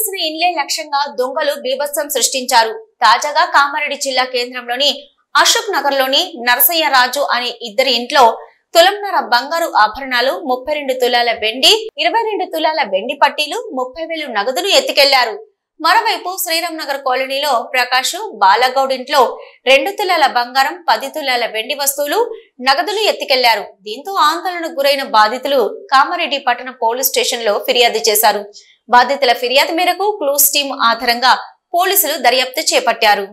కావలసిన ఇండ్లే లక్ష్యంగా దొంగలు బీభత్సం సృష్టించారు. తాజాగా కామారెడ్డి జిల్లా కేంద్రంలోని అశోక్ నగర్ లోని నరసయ్య రాజు అనే ఇద్దరి ఇంట్లో తులంన్నర బంగారు ఆభరణాలు, 32 తులాల వెండి, 22 తులాల వెండి పట్టీలు, 30,000 నగదును ఎత్తుకెళ్లారు. మరోవైపు శ్రీరామ్ నగర్ కాలనీలో ప్రకాష్ బాలగౌడ్ ఇంట్లో 2 తులాల బంగారం, 10 తులాల వెండి వస్తువులు, నగదులు ఎత్తుకెళ్లారు. దీంతో ఆందోళనకు గురైన బాధితులు కామారెడ్డి పట్టణ పోలీస్ స్టేషన్ లో ఫిర్యాదు చేశారు. బాధితుల ఫిర్యాదు మేరకు క్లూస్ టీం ఆధారంగా పోలీసులు దర్యాప్తు చేపట్టారు.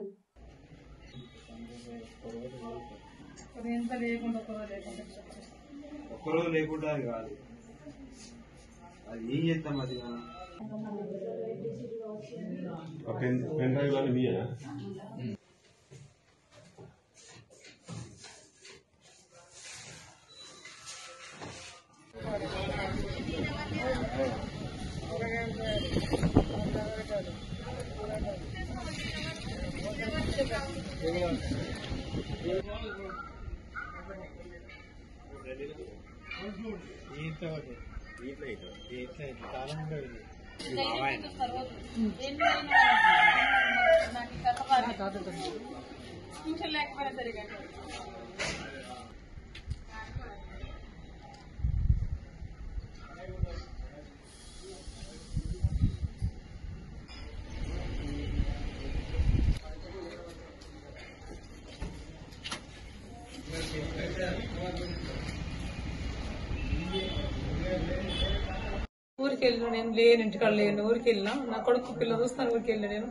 ఊరికి వెళ్ళిన నేను లేను, ఇంటికాడ లేను. ఊరికి వెళ్ళినా నా కొడుకు పిల్లలు చూస్తాను. ఊరికి వెళ్ళిన నేను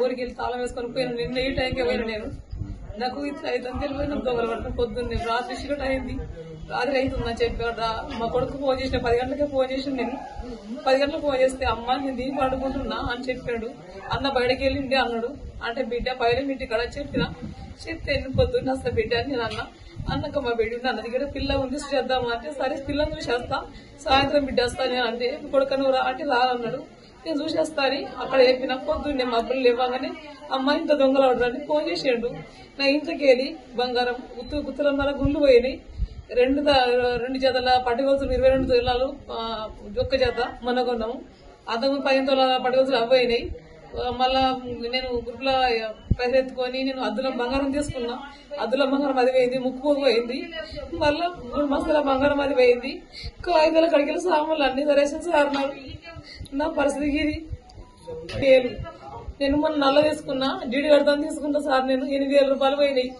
ఊరికి వెళ్ళి తాళం వేసుకొని పోయినా. నిన్న ఈ టైంకి పోయినా నేను. నాకు ఇట్లా అయితే తెలియదు. దొంగలు పడుతున్నా. పొద్దున్నే రాత్రి చీకటి అయింది, రాత్రి అవుతుందని చెప్పి మా కొడుకు ఫోన్ చేసిన 10 గంటలకే ఫోన్ చేసిన. నేను 10 గంటలకు ఫోన్ చేస్తే అమ్మ నేను దీనికి పడుకుంటున్నా అని చెప్పాడు. అన్న బయటకు వెళ్ళిండి అన్నాడు. అంటే బిడ్డ పైన ఇంటికాడ చెప్తే నేను పొద్దున్న వస్తా బిడ్డ అని నేను అన్నాక మా బిడ్డ అన్న దగ్గర పిల్ల ఉంది చేద్దామా అంటే సరే పిల్లని చూసేస్తా, సాయంత్రం బిడ్డ వస్తా నేను అంటే కొడుకు నువ్వు రా అంటే రాదన్నాడు. నేను చూసేస్తా అని అక్కడ చెప్పిన. పొద్దున్నే మబ్బులు లేవగానే అమ్మ ఇంత దొంగలు ఆడరని ఫోన్ చేసాడు. నా ఇంట్లోకి వెళ్ళి బంగారం గుత్తులన్నర గుండ్లు పోయినాయి. 2 జతల పట్టుగొలుసులు 22 తులాలు ఒక్క జత మొన్న కొన్నాము. అంతకు 15 తులాల పట్టుగొలుసులు అవ్వయినాయి. మళ్ళా నేను గ్రూప్లో పైసలు ఎత్తుకొని నేను అద్దుల బంగారం తీసుకున్నా. అద్దుల బంగారం అది పోయింది, ముక్కుపోగు పోయింది. మళ్ళా 3 మస్తల బంగారం అది పోయింది. 5 కడిగిన సామాన్లు అన్ని సరేసిన సార్ నా పరిస్థితికి ఇది. నేను మొన్న నల్ల తీసుకున్నా, డీడీ కడతాను తీసుకున్నా సార్. నేను 8,000 రూపాయలు పోయినాయి.